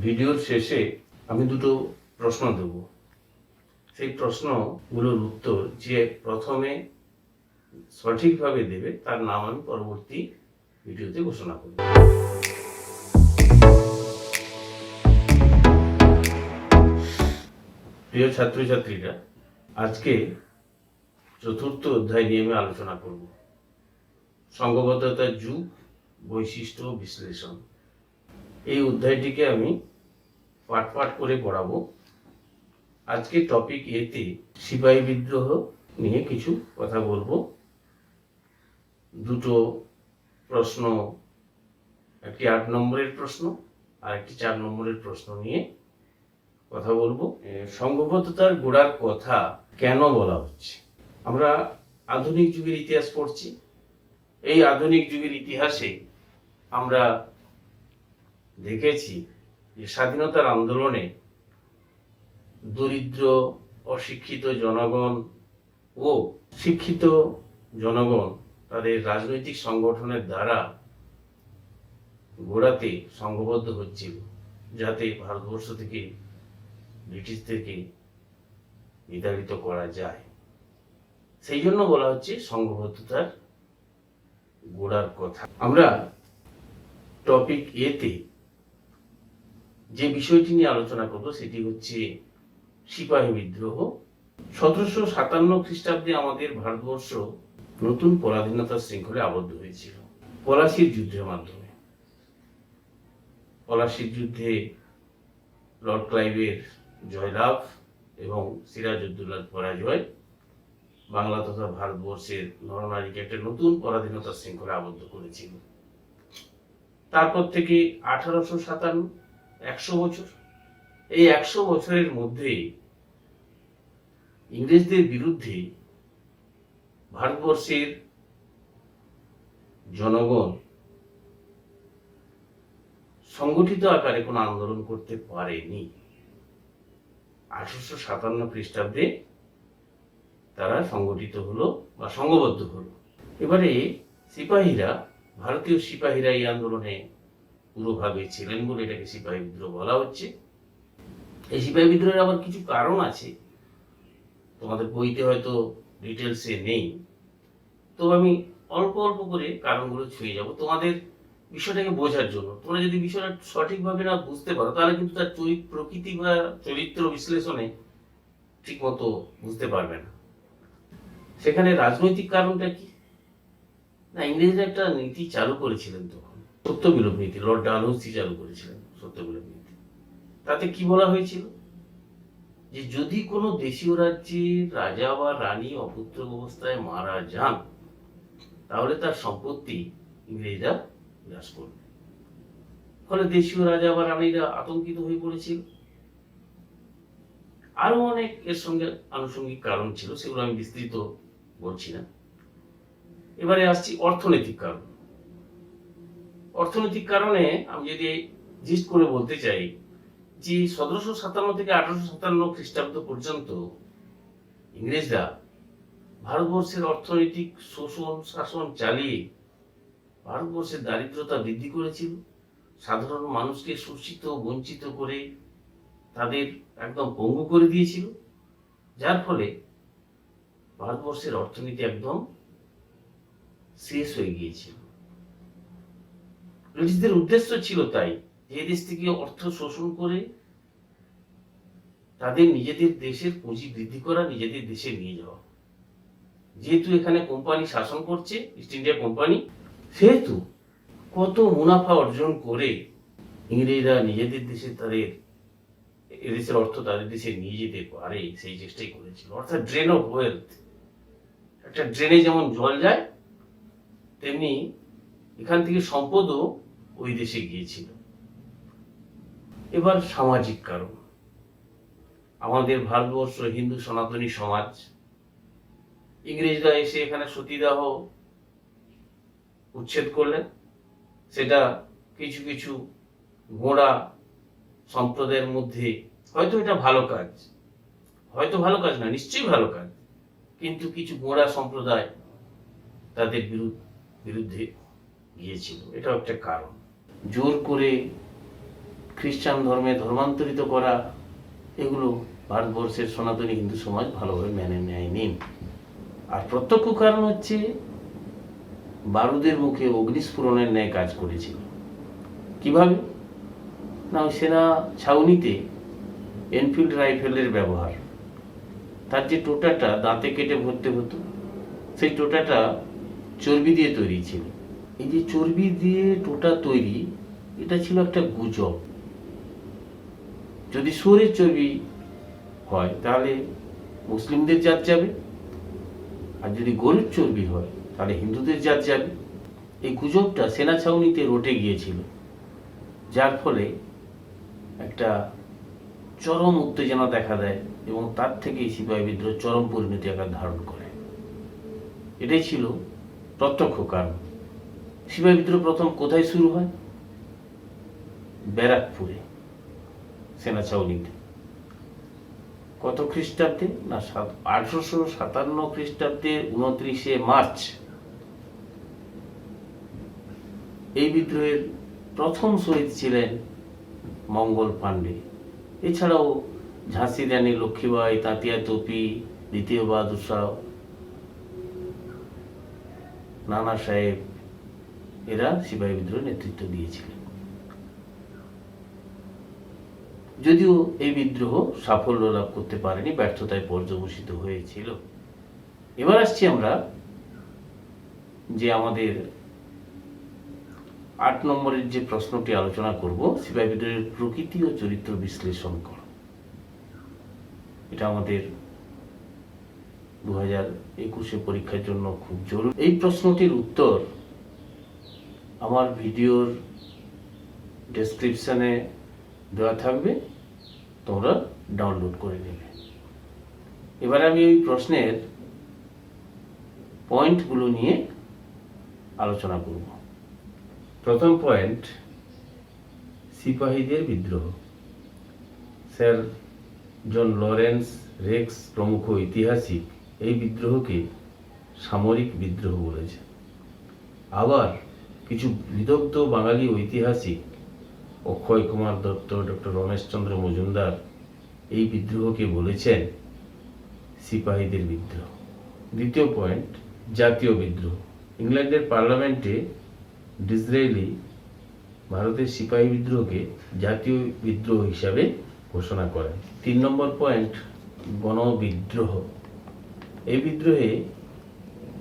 ভিডিওর শেষে আমি দুটো প্রশ্ন দেব। সেই প্রশ্নগুলোর উত্তর যে প্রথমে সঠিকভাবে দেবে তার নাম আমি পরবর্তী ভিডিওতে ঘোষণা করব। প্রিয় ছাত্রছাত্রীরা, আজকে চতুর্থ অধ্যায় নিয়ে আমি আলোচনা করব। সংঘবদ্ধতার যুগ, বৈশিষ্ট্য ও বিশ্লেষণ। এই অধ্যায়টিকে আমি পাঠ পাঠ করে পড়াবো। আজকে টপিক এতে সিপাহী বিদ্রোহ নিয়ে কিছু কথা বলবো। দুটো প্রশ্ন, একটি 8 নম্বরের প্রশ্ন আর একটি 4 নম্বরের প্রশ্ন নিয়ে কথা বলবো। সংঘবদ্ধতার গোড়ার কথা কেন বলা হচ্ছে? আমরা আধুনিক যুগের ইতিহাস পড়ছি। এই আধুনিক যুগের ইতিহাসে আমরা দেখেছি যে স্বাধীনতার আন্দোলনে দরিদ্র, অশিক্ষিত জনগণ ও শিক্ষিত জনগণ তাদের রাজনৈতিক সংগঠনের দ্বারা গোড়াতে সংঘবদ্ধ হচ্ছিল, যাতে ভারতবর্ষ থেকে ব্রিটিশদেরকে বিতাড়িত করা যায়। সেই জন্য বলা হচ্ছে সংঘবদ্ধতার গোড়ার কথা। আমরা টপিক এতে যে বিষয়টি নিয়ে আলোচনা করব সেটি হচ্ছে সিপাহী বিদ্রোহ। 1757 খ্রিস্টাব্দে আমাদের ভারতবর্ষ নতুন পরাধীনতার শৃঙ্খলে আবদ্ধ হয়েছিল পলাশির যুদ্ধের মাধ্যমে। পলাশির যুদ্ধে লর্ড ক্লাইভের জয়লাভ এবং সিরাজউদ্দৌলার পরাজয় বাংলা তথা ভারতবর্ষের নরনারীকে একটা নতুন পরাধীনতার শৃঙ্খলে আবদ্ধ করেছিল। তারপর থেকে 1857, 100 বছর। এই 100 বছরের মধ্যে ইংরেজদের বিরুদ্ধে ভারতবর্ষের জনগণ সংগঠিত আকারে কোনো আন্দোলন করতে পারেনি। 1857 খ্রিস্টাব্দে তারা সংগঠিত হলো বা সংঘবদ্ধ হলো। এবারে সিপাহীরা, ভারতীয় সিপাহীরা এই আন্দোলনে পুরোভাবে ছিলেন বলে এটাকে সিপাহী বিদ্রোহ বলা হচ্ছে। এই সিপাহী বিদ্রোহের আবার কিছু কারণ আছে, তোমাদের বইতে হয়তো ডিটেলসে নেই, তো আমি অল্প অল্প করে কারণগুলো ছুঁয়ে যাব তোমাদের বিষয়টাকে বোঝার জন্য। তোমরা যদি বিষয়টা সঠিকভাবে না বুঝতে পারো তাহলে কিন্তু তার প্রকৃতি বা চরিত্র বিশ্লেষণে ঠিক মতো বুঝতে পারবে না। সেখানে রাজনৈতিক কারণটা কি না, ইংরেজরা একটা নীতি চালু করেছিলেন তখন, সত্যবিলোপ নীতি। লর্ড ডালহৌসি চালু করেছিলেন সত্যবিলোপ নীতি। তাতে কি বলা হয়েছিল যে যদি কোনো দেশীয় রাজ্যের রাজা বা রানী অপুত্র অবস্থায় মারা যান তাহলে তার সম্পত্তি ইংরেজরা গ্রাস করবে। ফলে দেশীয় রাজা বা রানীরা আতঙ্কিত হয়ে পড়েছিল। আরো অনেক এর সঙ্গে আনুষঙ্গিক কারণ ছিল, সেগুলো আমি বিস্তৃত বলছি না। এবারে আসছি অর্থনৈতিক কারণ। অর্থনৈতিক কারণে আমি যদি জিস্ট করে বলতে চাই যে 1757 থেকে 1857 খ্রিস্টাব্দ পর্যন্ত ইংরেজরা ভারতবর্ষের অর্থনৈতিক শোষণ শাসন চালিয়ে ভারতবর্ষের দারিদ্রতা বৃদ্ধি করেছিল। সাধারণ মানুষকে শোষিত, বঞ্চিত করে তাদের একদম পঙ্গু করে দিয়েছিল, যার ফলে ভারতবর্ষের অর্থনীতি একদম শেষ হয়ে গিয়েছিল। ব্রিটিশদের উদ্দেশ্য ছিল তাই যে দেশ থেকে অর্থ শোষণ করে তাদের নিজেদের দেশের পুঁজি বৃদ্ধি করা, নিজেদের দেশে নিয়ে যাওয়া। যেহেতু এখানে কোম্পানি শাসন করছে, ইস্ট ইন্ডিয়া কোম্পানি, সেহেতু কত মুনাফা অর্জন করে ইংরেজরা নিজেদের দেশে তাদের এদেশের অর্থ তাদের দেশে নিয়ে যেতে পারে সেই চেষ্টাই করেছিল। অর্থাৎ ড্রেন অফ ওয়েলথ। একটা ড্রেনে যেমন জল যায় তেমনি এখান থেকে সম্পদও ওই দেশে গিয়েছিল। এবার সামাজিক কারণ। আমাদের ভারতবর্ষ হিন্দু সনাতনী সমাজ। ইংরেজরা এসে এখানে সতীদাহ উচ্ছেদ করলেন। সেটা কিছু কিছু গোঁড়া সম্প্রদায়ের মধ্যে হয়তো এটা ভালো কাজ, হয়তো ভালো কাজ না, নিশ্চয়ই ভালো কাজ, কিন্তু কিছু গোঁড়া সম্প্রদায় তাদের বিরুদ্ধে গিয়েছিল। এটাও একটা কারণ। জোর করে খ্রিস্টান ধর্মে ধর্মান্তরিত করা, এগুলো ভারতবর্ষের সনাতনী হিন্দু সমাজ ভালোভাবে মেনে নেয়নি। আর প্রত্যক্ষ কারণ হচ্ছে বারুদের মুখে অগ্নিস্ফুরণের ন্যায় কাজ করেছিল। কিভাবে না, ওই সেনা ছাউনিতে এনফিল্ড রাইফেলের ব্যবহার, তার যে টোটাটা দাঁতে কেটে ভরতে হতো, সেই টোটাটা চর্বি দিয়ে তৈরি ছিল। এই যে চর্বি দিয়ে টোটা তৈরি, এটা ছিল একটা গুজব। যদি শুয়োরের চর্বি হয় তাহলে মুসলিমদের জাত যাবে, আর যদি গরুর চর্বি হয় তাহলে হিন্দুদের জাত যাবে। এই গুজবটা সেনা ছাউনিতে রটে গিয়েছিল, যার ফলে একটা চরম উত্তেজনা দেখা দেয় এবং তার থেকেই সিপাহী বিদ্রোহ চরম পরিণতি আকার ধারণ করে। এটাই ছিল প্রত্যক্ষ কারণ। সিপাহী বিদ্রোহ প্রথম কোথায় শুরু হয়? ব্যারাকপুরে, সেনা ছাউনিতে। কত খ্রিস্টাব্দে না, 1857 খ্রিস্টাব্দের 29শে মার্চ এই বিদ্রোহের প্রথম শহীদ ছিলেন মঙ্গল পাণ্ডে। এছাড়াও ঝাঁসি রানী লক্ষ্মীবাই, তাঁতিয়া তোপি, দ্বিতীয় বাহাদুর শাহ, নানা সাহেব, এরা সিপাহী বিদ্রোহের নেতৃত্ব দিয়েছিলেন। যদিও এই বিদ্রোহ সাফল্য লাভ করতে পারেনি, ব্যর্থতায় পর্যবসিত হয়েছিল। এবার আসছি আমরা যে আমাদের 8 নম্বরের যে প্রশ্নটি আলোচনা করব, সিপাহী বিদ্রোহের প্রকৃতি ও চরিত্র বিশ্লেষণ কর। এটা আমাদের 2021 পরীক্ষার জন্য খুব জরুরি। এই প্রশ্নটির উত্তর আমার ভিডিওর ডেসক্রিপশনে দেওয়া থাকবে, তোমরা ডাউনলোড করে নেবে। এবার আমি ওই প্রশ্নের পয়েন্টগুলো নিয়ে আলোচনা করব। প্রথম পয়েন্ট, সিপাহীদের বিদ্রোহ। স্যার জন লরেন্স, রেক্স প্রমুখ ঐতিহাসিক এই বিদ্রোহকে সামরিক বিদ্রোহ বলেছে। আবার কিছু বিদগ্ধ বাঙালি ঐতিহাসিক অক্ষয় কুমার দত্ত, ডক্টর রমেশচন্দ্র মজুমদার এই বিদ্রোহকে বলেছেন সিপাহীদের বিদ্রোহ। দ্বিতীয় পয়েন্ট, জাতীয় বিদ্রোহ। ইংল্যান্ডের পার্লামেন্টে ডিসরেলি ভারতের সিপাহী বিদ্রোহকে জাতীয় বিদ্রোহ হিসাবে ঘোষণা করেন। 3 নম্বর পয়েন্ট, গণবিদ্রোহ। এই বিদ্রোহে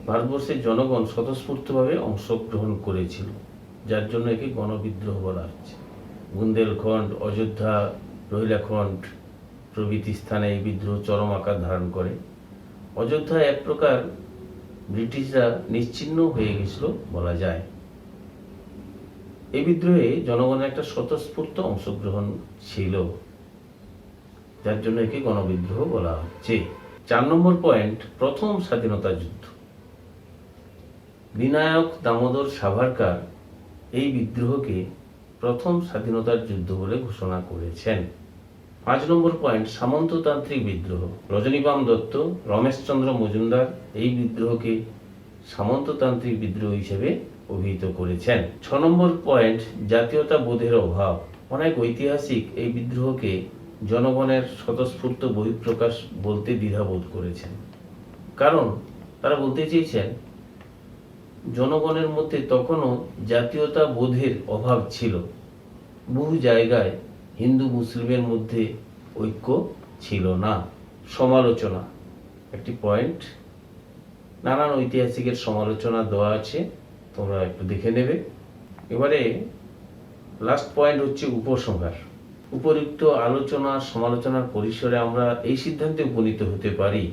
ভারতবর্ষের জনগণ স্বতঃস্ফূর্তভাবে অংশগ্রহণ করেছিল, যার জন্য একে গণবিদ্রোহ বলা হচ্ছে। বুন্দেলখণ্ড, অযোধ্যা, রোহিলাখণ্ড প্রভৃতি স্থানে এই বিদ্রোহ চরম আকার ধারণ করে। অযোধ্যা এক প্রকার ব্রিটিশরা নিশ্চিহ্ন হয়ে গেছিল বলা যায়। এই বিদ্রোহে জনগণের একটা স্বতঃস্ফূর্ত অংশগ্রহণ ছিল, যার জন্য একে গণবিদ্রোহ বলা হচ্ছে। 4 নম্বর পয়েন্ট, প্রথম স্বাধীনতা যুদ্ধ। বিনায়ক দামোদর সাভারকার এই বিদ্রোহকে প্রথম স্বাধীনতার যুদ্ধ বলে ঘোষণা করেছেন। 5 নম্বর পয়েন্ট, সামন্ততান্ত্রিক বিদ্রোহ। রজনীকান্ত দত্ত, রমেশচন্দ্র মজুমদার এই বিদ্রোহকে সামন্ততান্ত্রিক বিদ্রোহ হিসেবে অভিহিত করেছেন। 6 নম্বর পয়েন্ট, জাতীয়তা বোধের অভাব। অনেক ঐতিহাসিক এই বিদ্রোহকে জনগণের স্বতঃস্ফূর্ত বহিঃপ্রকাশ বলতে দ্বিধাবোধ করেছেন, কারণ তারা বলতে চেয়েছেন জনগণের মধ্যে তখনও জাতীয়তা বোধের অভাব ছিল। বহু জায়গায় হিন্দু মুসলিমের মধ্যে ঐক্য ছিল না। সমালোচনা একটি পয়েন্ট, নানান ঐতিহাসিকের সমালোচনা দেওয়া আছে, তোমরা একটু দেখে নেবে। এবারে লাস্ট পয়েন্ট হচ্ছে উপসংহার। উপযুক্ত আলোচনা সমালোচনার পরিসরে আমরা এই সিদ্ধান্তে উপনীত হতে পারি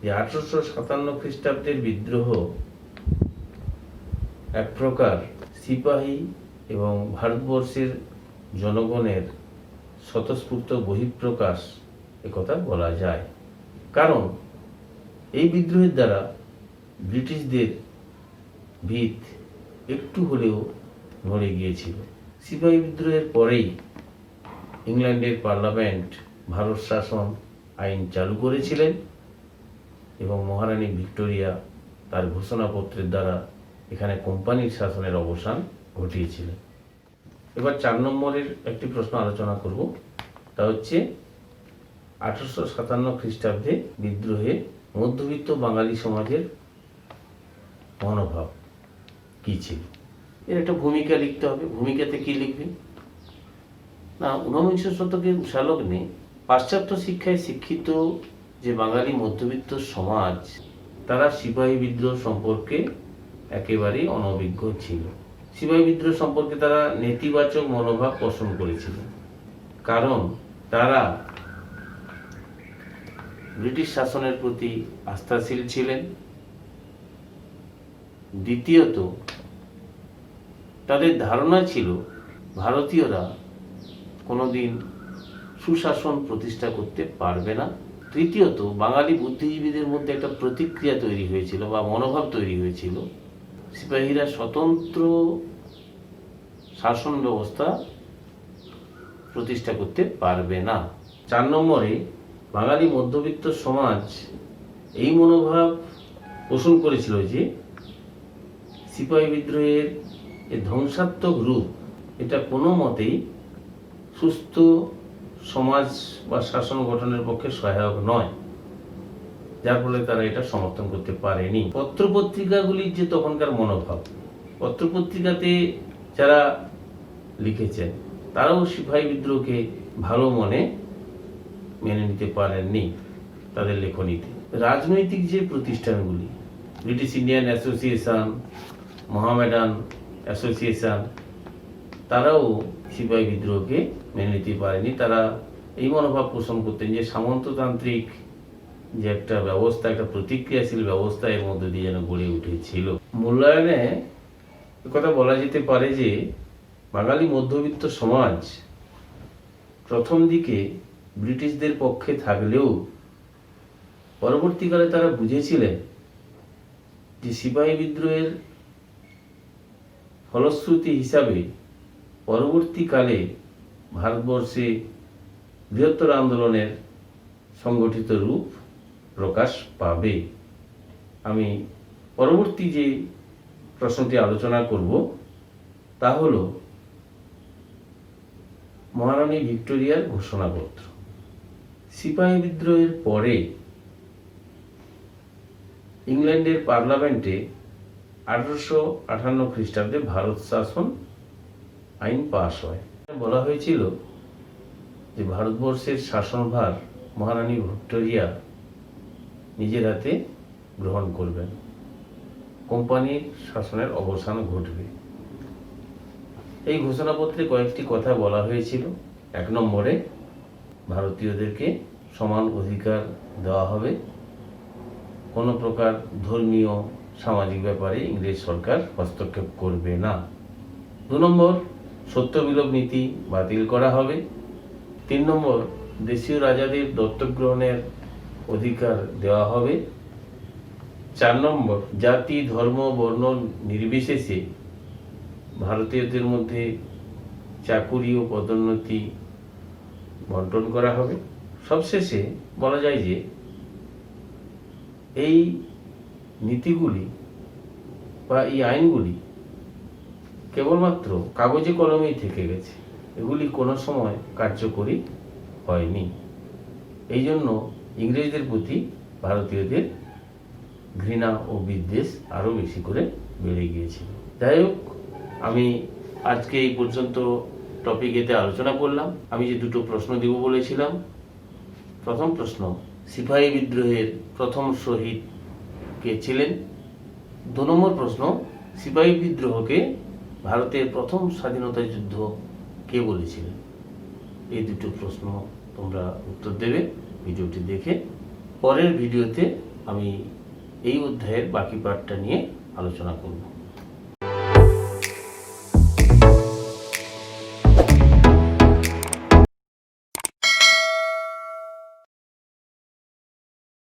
যে 1857 খ্রিস্টাব্দের বিদ্রোহ এক প্রকার সিপাহী এবং ভারতবর্ষের জনগণের স্বতঃস্ফূর্ত বহিঃপ্রকাশ, একথা বলা যায়। কারণ এই বিদ্রোহের দ্বারা ব্রিটিশদের ভিত একটু হলেও নড়ে গিয়েছিল। সিপাহী বিদ্রোহের পরেই ইংল্যান্ডের পার্লামেন্ট ভারত শাসন আইন চালু করেছিলেন এবং মহারানী ভিক্টোরিয়া তার ঘোষণাপত্রের দ্বারা এখানে কোম্পানির শাসনের অবসান ঘটিয়েছিলেন। এবার 4 নম্বরের একটি প্রশ্ন আলোচনা করব, তা হচ্ছে 1857 খ্রিস্টাব্দে বিদ্রোহে মধ্যবিত্ত বাঙালি সমাজের মনোভাব কি ছিল। এর একটা ভূমিকা লিখতে হবে। ভূমিকাতে কি লিখবে না, ঊনবিংশ শতকের উষালগ্নে পাশ্চাত্য শিক্ষায় শিক্ষিত যে বাঙালি মধ্যবিত্ত সমাজ, তারা সিপাহী বিদ্রোহ সম্পর্কে একেবারেই অনভিজ্ঞ ছিল। সিপাহী বিদ্রোহ সম্পর্কে তারা নেতিবাচক মনোভাব পোষণ করেছিল, কারণ তারা ব্রিটিশ শাসনের প্রতি আস্থাশীল ছিলেন। দ্বিতীয়ত, তাদের ধারণা ছিল ভারতীয়রা কোনোদিন সুশাসন প্রতিষ্ঠা করতে পারবে না। তৃতীয়ত, বাঙালি বুদ্ধিজীবীদের মধ্যে একটা প্রতিক্রিয়া তৈরি হয়েছিল বা মনোভাব তৈরি হয়েছিল, সিপাহীরা স্বতন্ত্র শাসন ব্যবস্থা প্রতিষ্ঠা করতে পারবে না। 4 নম্বরে, বাঙালি মধ্যবিত্ত সমাজ এই মনোভাব পোষণ করেছিল যে সিপাহী বিদ্রোহের এই ধ্বংসাত্মক রূপ, এটা কোনো মতেই সুস্থ সমাজ বা শাসন গঠনের পক্ষে সহায়ক নয়, যার ফলে তারা এটা সমর্থন করতে পারেনি। পত্রপত্রিকাগুলির যে তখনকার মনোভাব, পত্রপত্রিকাতে যারা লিখেছেন তারাও সিপাহী বিদ্রোহকে ভালো মনে মেনে নিতে পারেননি তাদের লেখনীতে। রাজনৈতিক যে প্রতিষ্ঠানগুলি, British Indian association, Mohammedan association, তারাও সিপাহী বিদ্রোহকে মেনে নিতে পারেনি। তারা এই মনোভাব পোষণ করতেন যে সামন্ততান্ত্রিক যে একটা ব্যবস্থা, একটা প্রতিক্রিয়াশীল ব্যবস্থা এর মধ্যে দিয়ে যেন গড়ে উঠেছিল। মূল্যায়নে কথা বলা যেতে পারে যে বাঙালি মধ্যবিত্ত সমাজ প্রথম দিকে ব্রিটিশদের পক্ষে থাকলেও পরবর্তীকালে তারা বুঝেছিলেন যে সিপাহী বিদ্রোহের ফলশ্রুতি হিসাবে পরবর্তীকালে ভারতবর্ষে বৃহত্তর আন্দোলনের সংগঠিত রূপ প্রকাশ পাবে। আমি পরবর্তী যে প্রশ্নটি আলোচনা করব তা হল মহারানী ভিক্টোরিয়ার ঘোষণাপত্র। সিপাহী বিদ্রোহের পরে ইংল্যান্ডের পার্লামেন্টে 1858 খ্রিস্টাব্দে ভারত শাসন আইন পাশ হয়। বলা হয়েছিল যে ভারতবর্ষের শাসনভার মহারানী ভিক্টোরিয়া নিজের হাতে গ্রহণ করবেন, কোম্পানির শাসনের অবসান ঘটবে। এই ঘোষণাপত্রে কয়েকটি কথা বলা হয়েছিল। 1 নম্বরে, ভারতীয়দেরকে সমান অধিকার দেওয়া হবে, কোনো প্রকার ধর্মীয় সামাজিক ব্যাপারে ইংরেজ সরকার হস্তক্ষেপ করবে না। 2 নম্বর, সত্য বিলোপ নীতি বাতিল করা হবে। 3 নম্বর, দেশীয় রাজাদের দত্তক গ্রহণের অধিকার দেওয়া হবে। 4 নম্বর, জাতি ধর্ম বর্ণ নির্বিশেষে ভারতীয়দের মধ্যে চাকুরি ও পদোন্নতি বন্টন করা হবে। সবশেষে বলা যায় যে এই নীতিগুলি বা এই আইনগুলি কেবলমাত্র কাগজে কলমেই থেকে গেছে, এগুলি কোনো সময় কার্যকরী হয়নি। এই জন্য ইংরেজদের প্রতি ভারতীয়দের ঘৃণা ও বিদ্বেষ আরও বেশি করে বেড়ে গিয়েছিল। যাই হোক, আমি আজকে এই পর্যন্ত টপিকেতে আলোচনা করলাম। আমি যে 2টো প্রশ্ন দেব বলেছিলাম, প্রথম প্রশ্ন, সিপাহী বিদ্রোহের প্রথম শহীদ কে ছিলেন? 2 নম্বর প্রশ্ন, সিপাহী বিদ্রোহকে ভারতের প্রথম স্বাধীনতা যুদ্ধ কে বলেছিলেন? এই 2টো প্রশ্ন তোমরা উত্তর দেবে ভিডিওটি দেখে। পরের ভিডিওতে আমি এই অধ্যায়ের বাকি পার্টটা নিয়ে আলোচনা করব।